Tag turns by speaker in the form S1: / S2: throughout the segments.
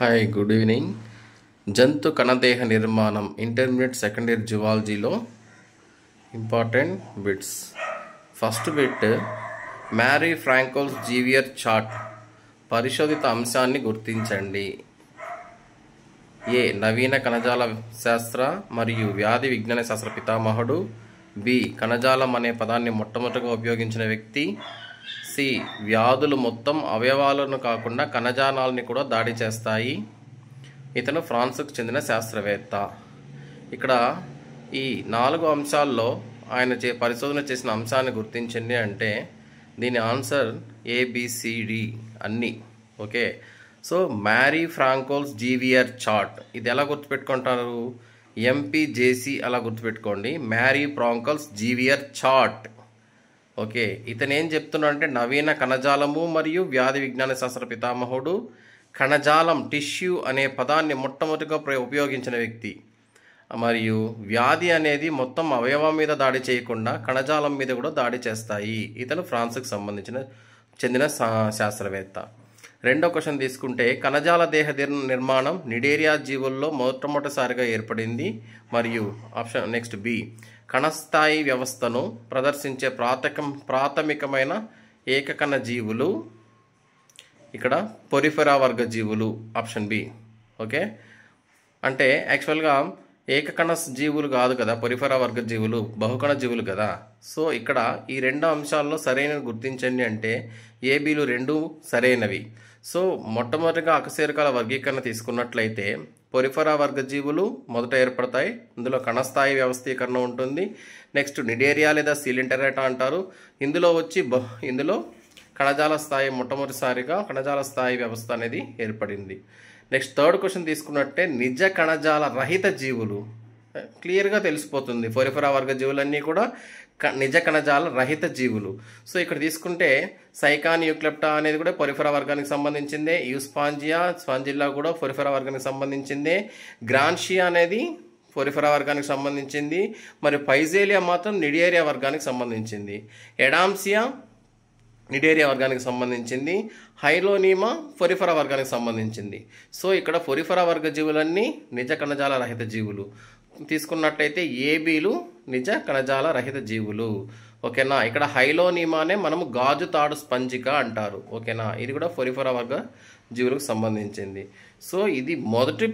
S1: Hi good evening. జంతు కణదేహ నిర్మాణం ఇంటర్మీడియట్ సెకండ్ ఇయర్ జువాలజీలో important bits. First bit, Marie Francois Xavier చార్ట్ పరిశోధిత అంశాన్ని గుర్తించండి. ఏ. నవీన కణజాల శాస్త్ర మరియు వ్యాధి విజ్ఞాన శాస్త్ర పితామహుడు. బి. కణజాలం అనే పదాన్ని మొట్టమొదటిగా ఉపయోగించిన వ్యక్తి. సి. వ్యాధులు మొత్తం అవయవాలను కాకుండా కణజాలాలని కూడా దాడి చేస్తాయి. ఇతను ఫ్రాన్స్కు చెందిన శాస్త్రవేత్త. ఇక్కడ ఈ 4 అంశాల్లో ఆయన పరిశోధన చేసిన అంశాన్ని గుర్తించండి అంటే దీని ఆన్సర్ ABCD అన్నీ. Okay, so Marie Francois Xavier చార్ట్ ఇది ఎలా గుర్తుపెట్టుకుంటారు? MPJC అలా గుర్తుపెట్టుకోండి. మ్యారీ ఫ్రాంకోల్స్ జీవియర్ చార్ట్. ఓకే, ఇతను ఏం చెప్తున్నాడు అంటే నవీన కణజాలము మరియు వ్యాధి విజ్ఞాన శాస్త్ర పితామహుడు. కణజాలం టిష్యూ అనే పదాన్ని మొట్టమొదటిగా ఉపయోగించిన వ్యక్తి. మరియు వ్యాధి అనేది మొత్తం అవయవం మీద దాడి చేయకుండా కణజాలం మీద కూడా దాడి చేస్తాయి. ఇతను ఫ్రాన్స్కు చెందిన శాస్త్రవేత్త. రెండో క్వశ్చన్ తీసుకుంటే కణజాల దేహ నిర్మాణం నిడేరియా జీవుల్లో మొట్టమొదటిసారిగా ఏర్పడింది. మరియు ఆప్షన్ నెక్స్ట్ బి. కణస్థాయి వ్యవస్థను ప్రదర్శించే ప్రాథమికమైన ఏకకణ జీవులు. ఇక్కడ పొరిఫెరా వర్గ జీవులు. Option B. ఓకే, అంటే యాక్చువల్గా ఏకకణ జీవులు కాదు కదా, పొరిఫెరా వర్గ జీవులు బహుకణ జీవులు కదా. సో ఇక్కడ ఈ 2 అంశాల్లో సరైనవి గుర్తించండి అంటే ఏబీలు 2 సరైనవి. సో మొట్టమొదటిగా అకశేరుకాల వర్గీకరణ తీసుకున్నట్లయితే పొరిఫెరా వర్గ జీవులు మొదట ఏర్పడతాయి. ఇందులో కణస్థాయి వ్యవస్థీకరణ ఉంటుంది. నెక్స్ట్ నిడేరియా లేదా సిలింటరేటా అంటారు. ఇందులో కణజాల స్థాయి మొట్టమొదటిసారిగా కణజాల స్థాయి వ్యవస్థ అనేది ఏర్పడింది. నెక్స్ట్ థర్డ్ క్వశ్చన్ తీసుకున్నట్టే నిజ కణజాల రహిత జీవులు. క్లియర్గా తెలిసిపోతుంది పొరిఫెరా వర్గ జీవులన్నీ కూడా నిజ కణజాల రహిత జీవులు. సో ఇక్కడ తీసుకుంటే సైకాన్ యూక్లెప్టా అనేది కూడా పొరిఫెరా వర్గానికి సంబంధించిందే. స్పాంజిల్లా కూడా పొరిఫెరా వర్గానికి సంబంధించిందే. గ్రాన్షియా అనేది పొరిఫెరా వర్గానికి సంబంధించింది. మరి పైజేలియా మాత్రం నిడేరియా వర్గానికి సంబంధించింది. ఎడామ్సియా నిడేరియా వర్గానికి సంబంధించింది. హైలోనీమా పొరిఫెరా వర్గానికి సంబంధించింది. సో ఇక్కడ పొరిఫెరా వర్గ జీవులన్నీ నిజ కణజాల రహిత జీవులు. తీసుకున్నట్లయితే ఏబీలు నిజ కణజాల రహిత జీవులు. ఓకేనా, ఇక్కడ హైలోనీమానే మనము గాజు తాడు స్పంజిక అంటారు. ఓకేనా, ఇది కూడా పొరిఫెరా వర్గ జీవులకు సంబంధించింది. సో ఇది మొదటి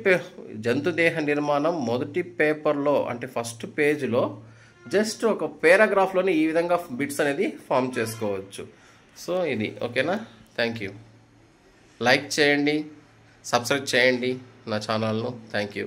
S1: జంతు దేహ నిర్మాణం మొదటి పేపర్లో అంటే ఫస్ట్ పేజ్లో జస్ట్ ఒక పారాగ్రాఫ్లోనే ఈ విధంగా బిట్స్ అనేది ఫామ్ చేసుకోవచ్చు. సో ఇది ఓకేనా. Thank you. లైక్ చేయండి, సబ్స్క్రైబ్ చేయండి నా ఛానల్ను. Thank you.